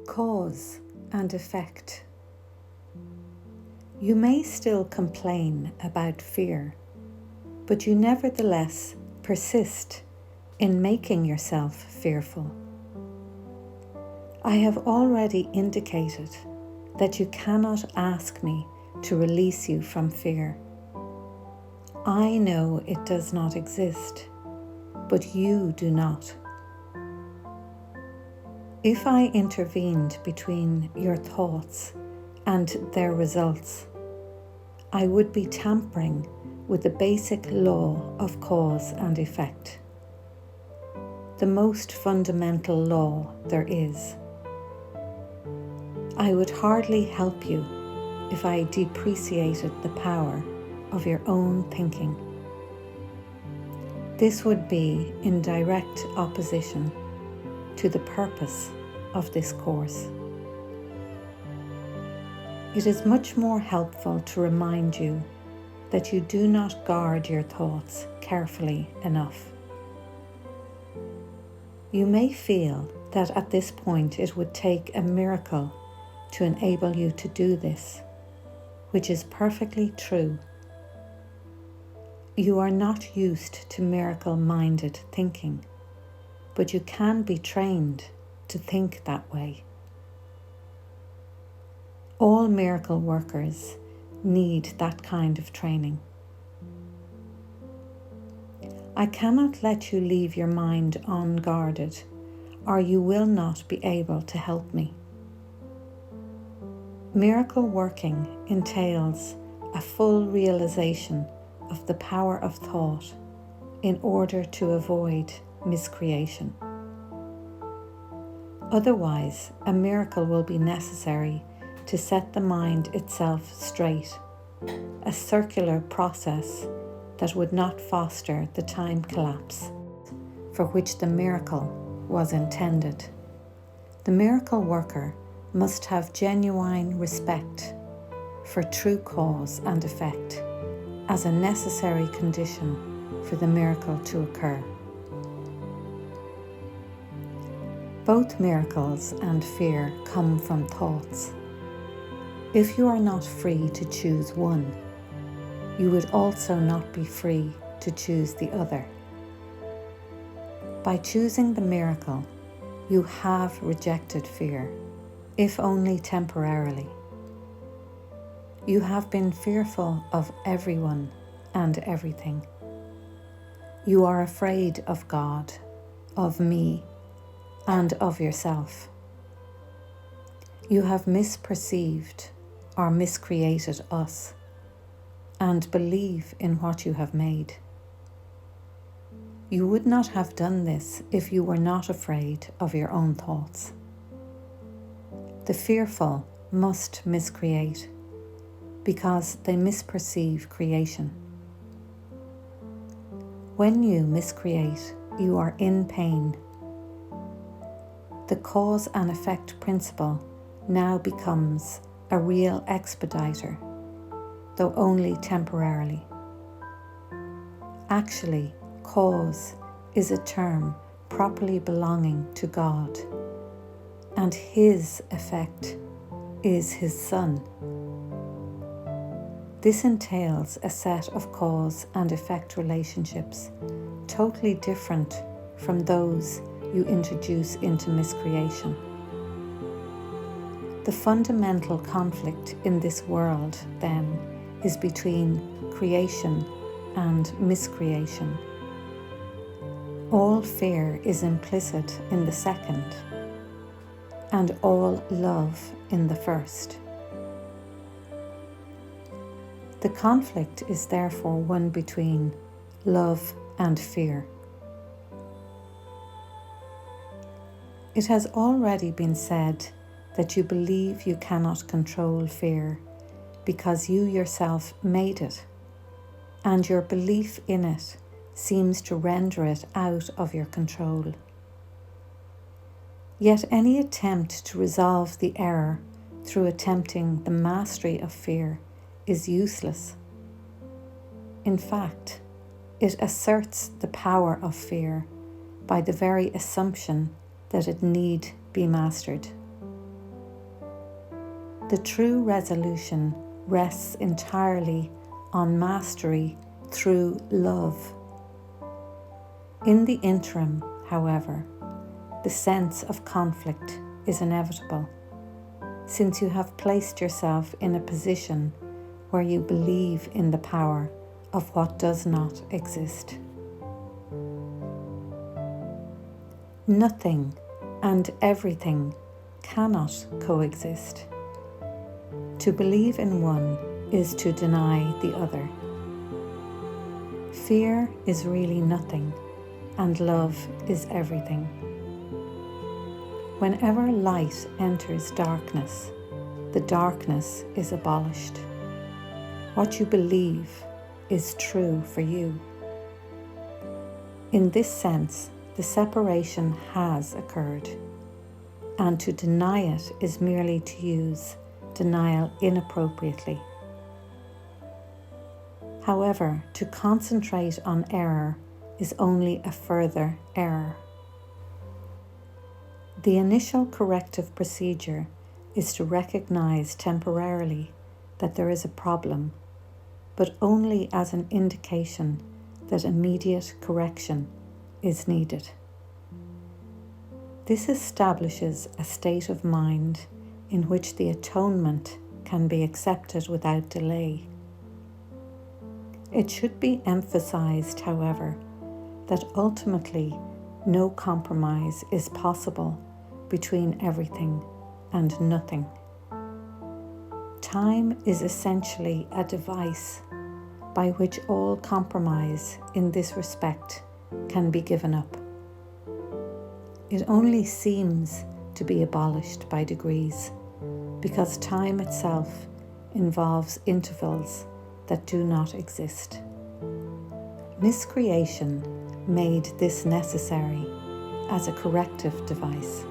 Cause and effect. You may still complain about fear, but you nevertheless persist in making yourself fearful. I have already indicated that you cannot ask me to release you from fear. I know it does not exist, but you do not. If I intervened between your thoughts and their results, I would be tampering with the basic law of cause and effect, the most fundamental law there is. I would hardly help you if I depreciated the power of your own thinking. This would be in direct opposition to the purpose of this course. It is much more helpful to remind you that you do not guard your thoughts carefully enough. You may feel that at this point it would take a miracle to enable you to do this, which is perfectly true. You are not used to miracle-minded thinking, but you can be trained to think that way. All miracle workers need that kind of training. I cannot let you leave your mind unguarded, or you will not be able to help me. Miracle working entails a full realization of the power of thought in order to avoid miscreation. Otherwise, a miracle will be necessary to set the mind itself straight, a circular process that would not foster the time collapse for which the miracle was intended. The miracle worker must have genuine respect for true cause and effect as a necessary condition for the miracle to occur. Both miracles and fear come from thoughts. If you are not free to choose one, you would also not be free to choose the other. By choosing the miracle, you have rejected fear, if only temporarily. You have been fearful of everyone and everything. You are afraid of God, of me, and of yourself. You have misperceived or miscreated us and believe in what you have made. You would not have done this if you were not afraid of your own thoughts. The fearful must miscreate because they misperceive creation. When you miscreate, you are in pain. The cause and effect principle now becomes a real expediter, though only temporarily. Actually, cause is a term properly belonging to God, and His effect is His Son. This entails a set of cause and effect relationships totally different from those you introduce into miscreation. The fundamental conflict in this world, then, is between creation and miscreation. All fear is implicit in the second, and all love in the first. The conflict is therefore one between love and fear. It has already been said that you believe you cannot control fear because you yourself made it, and your belief in it seems to render it out of your control. Yet any attempt to resolve the error through attempting the mastery of fear is useless. In fact, it asserts the power of fear by the very assumption that it need be mastered. The true resolution rests entirely on mastery through love. In the interim, however, the sense of conflict is inevitable, since you have placed yourself in a position where you believe in the power of what does not exist. Nothing and everything cannot coexist. To believe in one is to deny the other. Fear is really nothing, and love is everything. Whenever light enters darkness, the darkness is abolished. What you believe is true for you. In this sense, the separation has occurred, and to deny it is merely to use denial inappropriately. However, to concentrate on error is only a further error. The initial corrective procedure is to recognize temporarily that there is a problem, but only as an indication that immediate correction is needed. This establishes a state of mind in which the atonement can be accepted without delay. It should be emphasized, however, that ultimately no compromise is possible between everything and nothing. Time is essentially a device by which all compromise in this respect can be given up. It only seems to be abolished by degrees, because time itself involves intervals that do not exist. Miscreation made this necessary as a corrective device.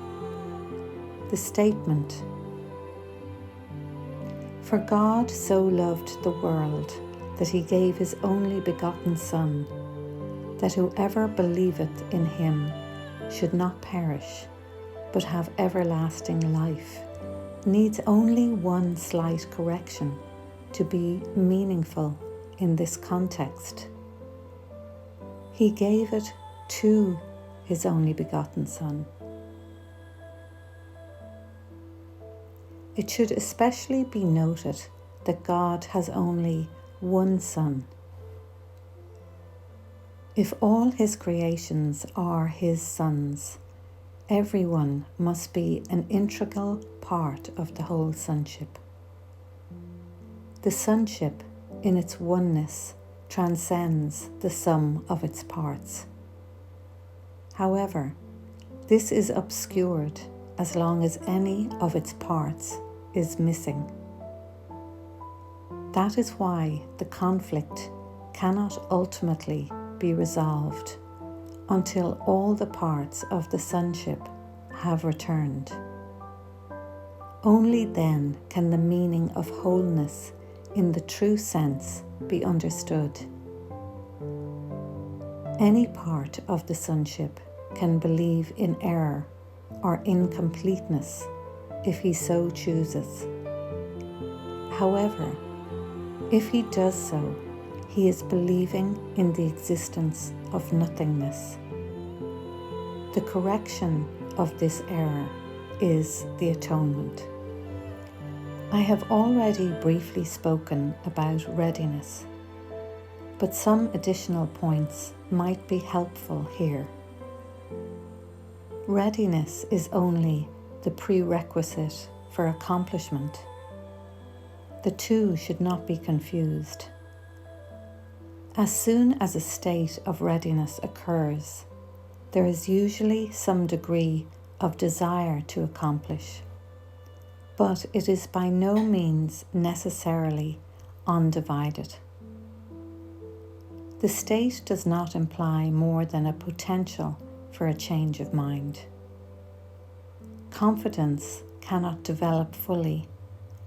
The statement, "For God so loved the world that he gave his only begotten Son, that whoever believeth in him should not perish, but have everlasting life," needs only one slight correction to be meaningful in this context. He gave it to his only begotten Son. It should especially be noted that God has only one Son. If all his creations are his sons, everyone must be an integral part of the whole sonship. The sonship, in its oneness, transcends the sum of its parts. However, this is obscured as long as any of its parts is missing. That is why the conflict cannot ultimately be resolved until all the parts of the sonship have returned. Only then can the meaning of wholeness in the true sense be understood. Any part of the sonship can believe in error or incompleteness if he so chooses. However, if he does so, he is believing in the existence of nothingness. The correction of this error is the atonement. I have already briefly spoken about readiness, but some additional points might be helpful here. Readiness is only the prerequisite for accomplishment. The two should not be confused. As soon as a state of readiness occurs, there is usually some degree of desire to accomplish, but it is by no means necessarily undivided. The state does not imply more than a potential for a change of mind. Confidence cannot develop fully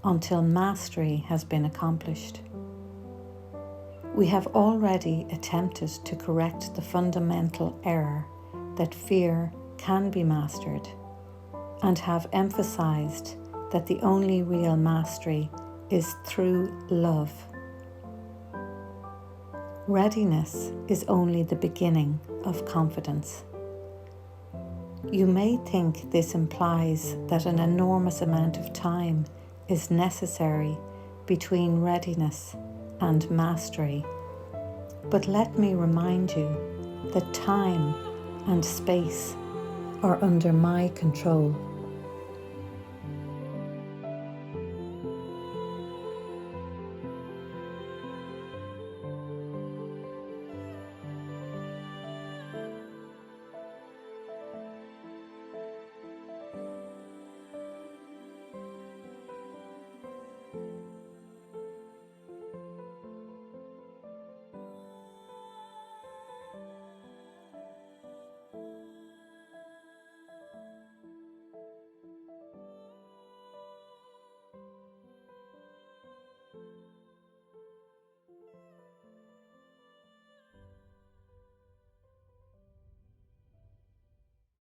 until mastery has been accomplished. We have already attempted to correct the fundamental error that fear can be mastered, and have emphasized that the only real mastery is through love. Readiness is only the beginning of confidence. You may think this implies that an enormous amount of time is necessary between readiness and mastery, but let me remind you that time and space are under my control.